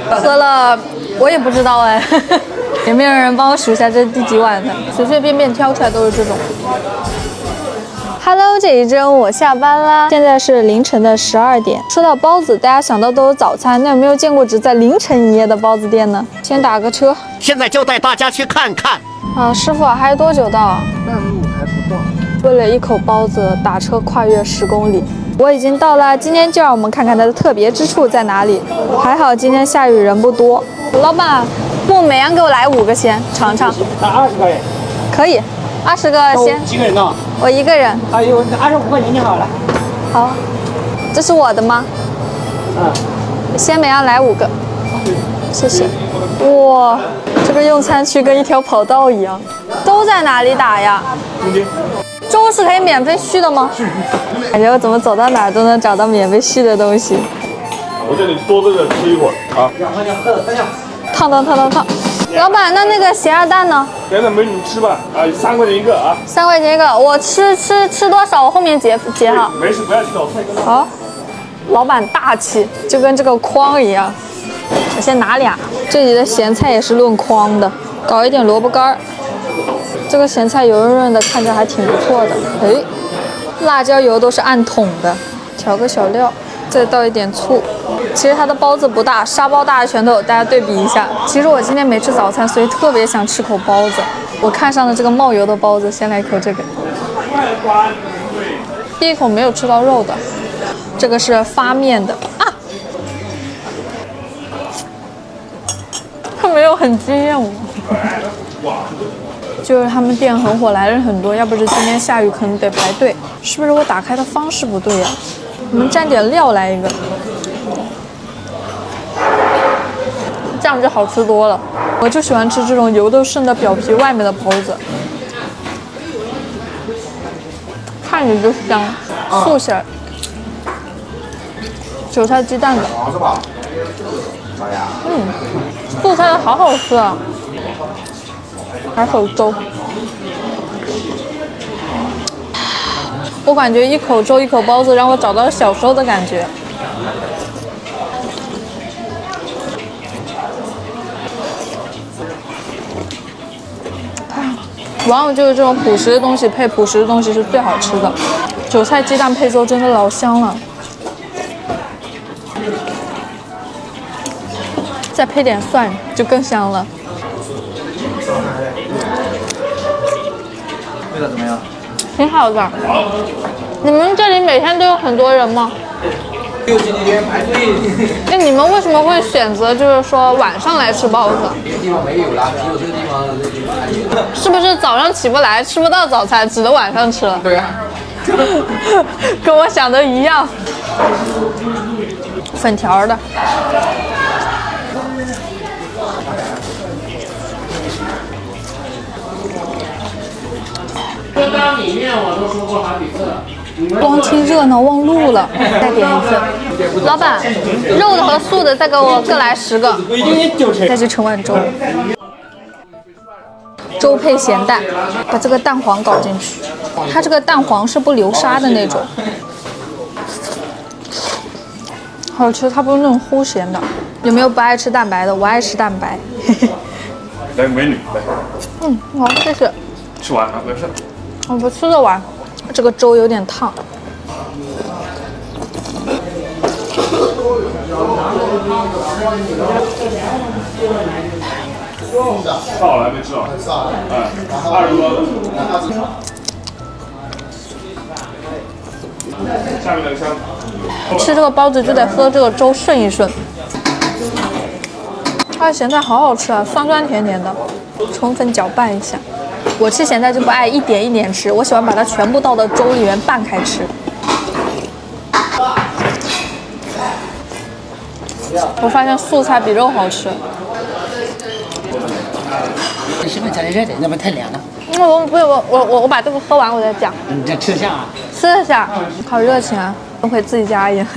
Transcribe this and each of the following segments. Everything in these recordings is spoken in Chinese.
喝了，我也不知道哎，有没有人帮我数一下这是第几碗的？随随便便挑出来都是这种。Hello， 这一周我下班啦，现在是凌晨的12点。说到包子，大家想到都是早餐，那有没有见过只在凌晨营业的包子店呢？先打个车，现在就带大家去看看。啊，师傅还有多久到？半路还不到。为了一口包子，打车跨越10公里。我已经到了，今天就让我们看看它的特别之处在哪里。还好今天下雨，人不多。老板，木每样给我来5个先尝尝。那20个人。可以，20个先。几个人呢？我1个人。还有25块钱就好了。好，这是我的吗？先每样来5个，谢谢。哇，这个用餐区跟一条跑道一样。粥在哪里打呀？粥是可以免费续的吗？感觉我怎么走到哪儿都能找到免费续的东西。我叫你多这个吃一会儿啊。烫。老板，那个咸鸭蛋呢？咸鸭蛋美女吃吧，啊，3块钱一个啊。3块钱一个，我吃多少？我后面结哈。没事，不要激动。好，老板大气，就跟这个筐一样。我先拿2，这里的咸菜也是论筐的，搞一点萝卜干儿。这个咸菜油润润的，看着还挺不错的。哎，辣椒油都是按桶的，调个小料，再倒一点醋。其实它的包子不大，沙包大的拳头，大家对比一下。其实我今天没吃早餐，所以特别想吃口包子。我看上了这个冒油的包子，先来一口这个。第一口没有吃到肉的，这个是发面的啊，它没有很惊艳我。就是他们店很火，来人很多，要不是今天下雨，可能得排队。是不是我打开的方式不对呀？我们蘸点料来一个，这样就好吃多了。我就喜欢吃这种油都渗到表皮外面的包子，看着就香，素馅儿，韭菜鸡蛋的，素菜的好好吃啊。还口粥，我感觉一口粥一口包子让我找到了小时候的感觉。往往就是这种朴实的东西配朴实的东西是最好吃的。韭菜鸡蛋配粥真的老香了，再配点蒜就更香了。味道怎么样？挺好的。你们这里每天都有很多人吗？有几天排队。那你们为什么会选择就是说晚上来吃包子？别的地方没有啦，只有这个地方排队。是不是早上起不来，吃不到早餐，只能晚上吃了？对啊。跟我想的一样。粉条的。歌单里面我都说过好几次了。光听热闹忘路了，再点一份。老板，肉的和素的再给我各来10个，再去盛碗粥。粥配咸蛋，把这个蛋黄搞进去。它这个蛋黄是不流沙的那种，好吃。它不是那种齁咸的。有没有不爱吃蛋白的？我爱吃蛋白。来，美女，来。好，谢谢。吃完啊，没事。我不吃得完，这个粥有点烫。到了还没吃啊？哎，20多的。下面那个香。吃这个包子就得喝这个粥顺一顺。它的咸菜好好吃啊，酸酸甜甜的，充分搅拌一下。我吃咸菜就不爱一点一点吃，我喜欢把它全部倒到粥里面拌开吃。我发现素菜比肉好吃。你媳妇加点热的，要不然太凉了。我把这个喝完我再讲。你这吃得下啊？吃得下，好热情啊，跟回自己家一样。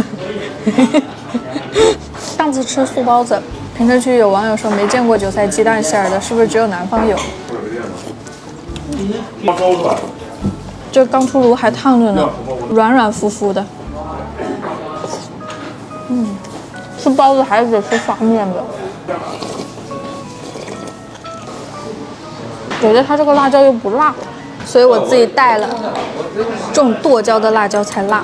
上次吃素包子，评论区有网友说没见过韭菜鸡蛋馅儿的，是不是只有南方有？粥是吧？这刚出炉还烫着呢，软软乎乎的。是不包子还是得吃双面的。我觉得它这个辣椒又不辣，所以我自己带了这种剁椒的辣椒才辣。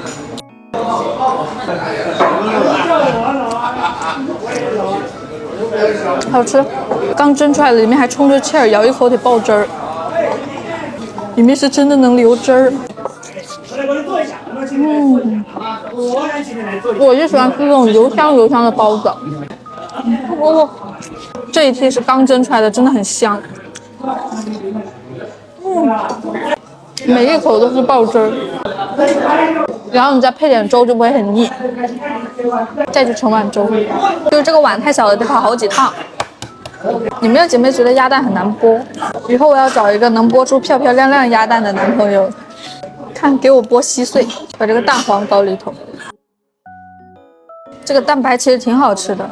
好吃，刚蒸出来的，里面还充着气儿，咬一口得爆汁儿，里面是真的能流汁儿。我就喜欢吃这种油香油香的包子。这一屉是刚蒸出来的，真的很香。每一口都是爆汁儿，然后你再配点粥就不会很腻。再去盛碗粥，就是这个碗太小了，得跑好几趟。有没有姐妹觉得鸭蛋很难剥？以后我要找一个能剥出漂漂亮亮鸭蛋的男朋友。看，给我剥稀碎，把这个蛋黄搞里头。这个蛋白其实挺好吃的。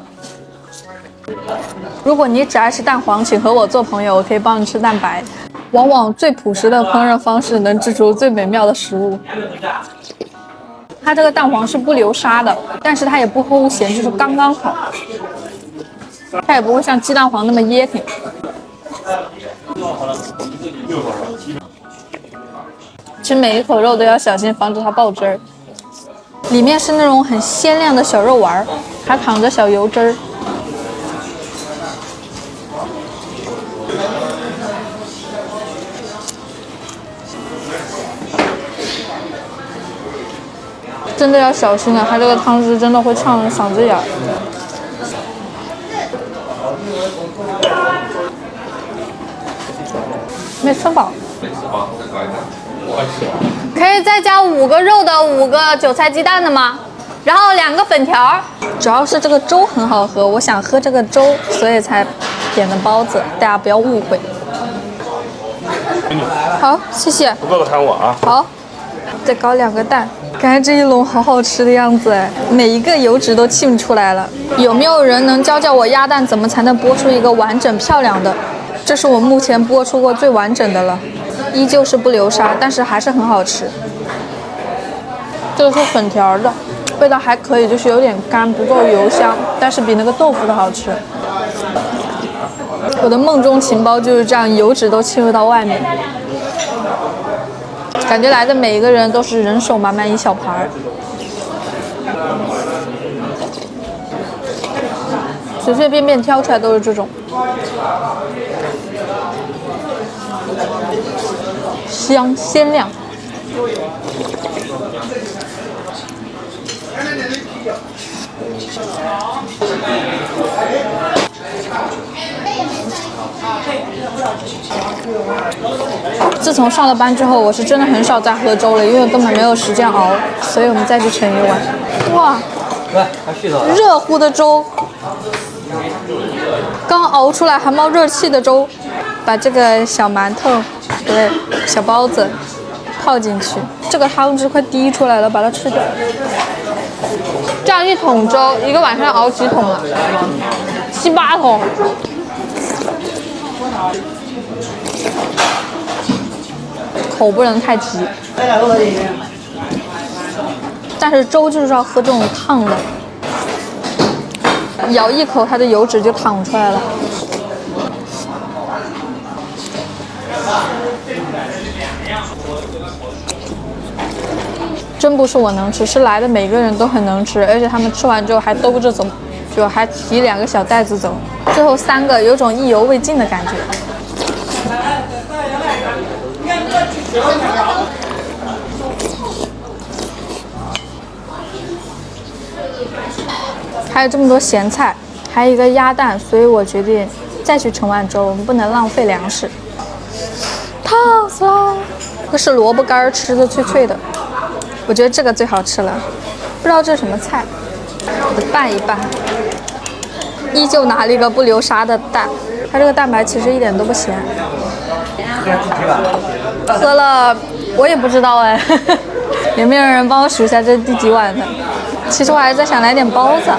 如果你只爱吃蛋黄，请和我做朋友，我可以帮你吃蛋白。往往最朴实的烹饪方式能制出最美妙的食物。它这个蛋黄是不流沙的，但是它也不齁咸，就是刚刚好。它也不会像鸡蛋黄那么噎挺。吃每一口肉都要小心，防止它爆汁儿。里面是那种很鲜亮的小肉丸，还淌着小油汁儿。真的要小心了，它这个汤汁真的会呛人嗓子眼儿。没吃饱。可以再加5个肉的，5个韭菜鸡蛋的吗？然后2个粉条。主要是这个粥很好喝，我想喝这个粥，所以才点的包子，大家不要误会。好，谢谢。不够的喊我啊。好，再搞2个蛋。感觉这一笼好好吃的样子哎，每一个油脂都沁出来了。有没有人能教教我鸭蛋怎么才能剥出一个完整漂亮的？这是我目前剥出过最完整的了，依旧是不流沙，但是还是很好吃。这个是粉条的，味道还可以，就是有点干，不够油香，但是比那个豆腐的好吃。我的梦中情包就是这样，油脂都沁入到外面。感觉来的每一个人都是人手满满一小盘儿，随随便便挑出来都是这种，香鲜亮。自从上了班之后，我是真的很少再喝粥了，因为根本没有时间熬，所以我们再去盛一碗。哇，热乎的粥，刚熬出来还冒热气的粥，把这个小馒头，不对，小包子泡进去，这个汤汁快滴出来了，把它吃掉。这样1桶粥，一个晚上要熬几桶啊？7、8桶。口不能太急，但是粥就是要喝这种烫的，咬一口它的油脂就淌出来了。真不是我能吃，是来的每个人都很能吃，而且他们吃完之后还兜着走，就还提2个小袋子走，最后3个有种意犹未尽的感觉。还有这么多咸菜，还有一个鸭蛋，所以我决定再去盛碗粥，我们不能浪费粮食。烫死了！这是萝卜干，吃的脆脆的，我觉得这个最好吃了。不知道这是什么菜，我拌一拌。依旧拿了一个不流沙的蛋，它这个蛋白其实一点都不咸。喝了，我也不知道哎，有没有人帮我数一下这是第几碗的？其实我还在想来点包子，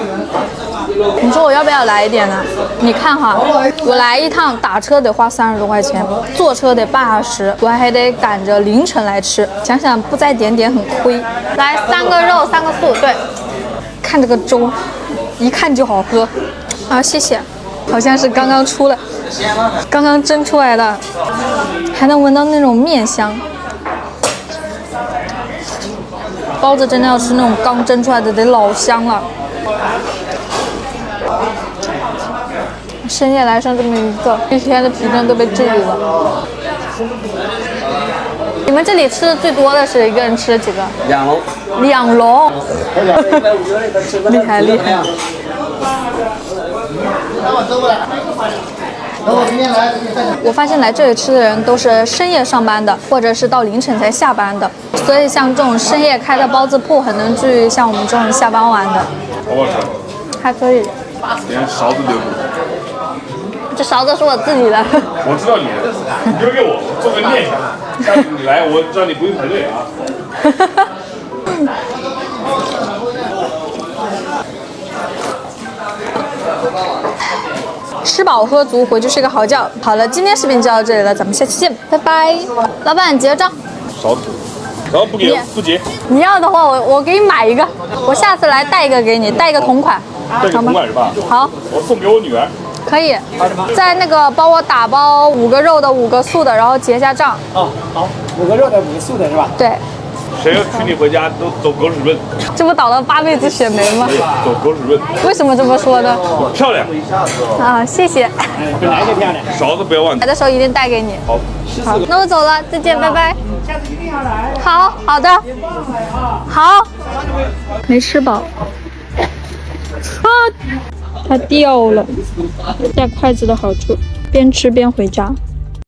你说我要不要来一点呢？你看哈，我来一趟打车得花30多块钱，坐车得半小时，我还得赶着凌晨来吃，想想不再点点很亏。来3个肉3个素，对，看这个粥，一看就好喝。啊，谢谢，好像是刚刚出来，刚刚蒸出来的，还能闻到那种面香。包子真的要吃那种刚蒸出来的，得老香了。深夜来上这么一个，一天的疲倦都被治愈了。你们这里吃的最多的是一个人吃了几个2笼。 ？2笼，厉害厉害。我发现来这里吃的人都是深夜上班的，或者是到凌晨才下班的，所以像这种深夜开的包子铺，很能治愈像我们这种下班晚的。好不好吃？还可以。连勺子留给我。这勺子是我自己的。我知道你留给我，做个念想。下次你来，我让你不用排队啊。吃饱喝足，回去睡个好觉。好了，今天视频就到这里了，咱们下期见，拜拜。老板结账。勺子，然后不给不结。你要的话，我给你买一个，我下次来带一个给你，带一个同款。带个同款是吧？好，我送给我女儿。可以。在那个帮我打包5个肉的5个素的，然后结下账。哦，好，5个肉的5个素的是吧？对。谁要娶你回家都走狗屎运。这不倒了8辈子血霉吗？走狗屎运。为什么这么说呢？漂亮。啊，谢谢。本来就漂亮。勺子不要忘记。来的时候一定带给你。好。好，那我走了，再见，拜拜。下次一定要来。好好的。好。没吃饱。啊，它掉了。带筷子的好处，边吃边回家。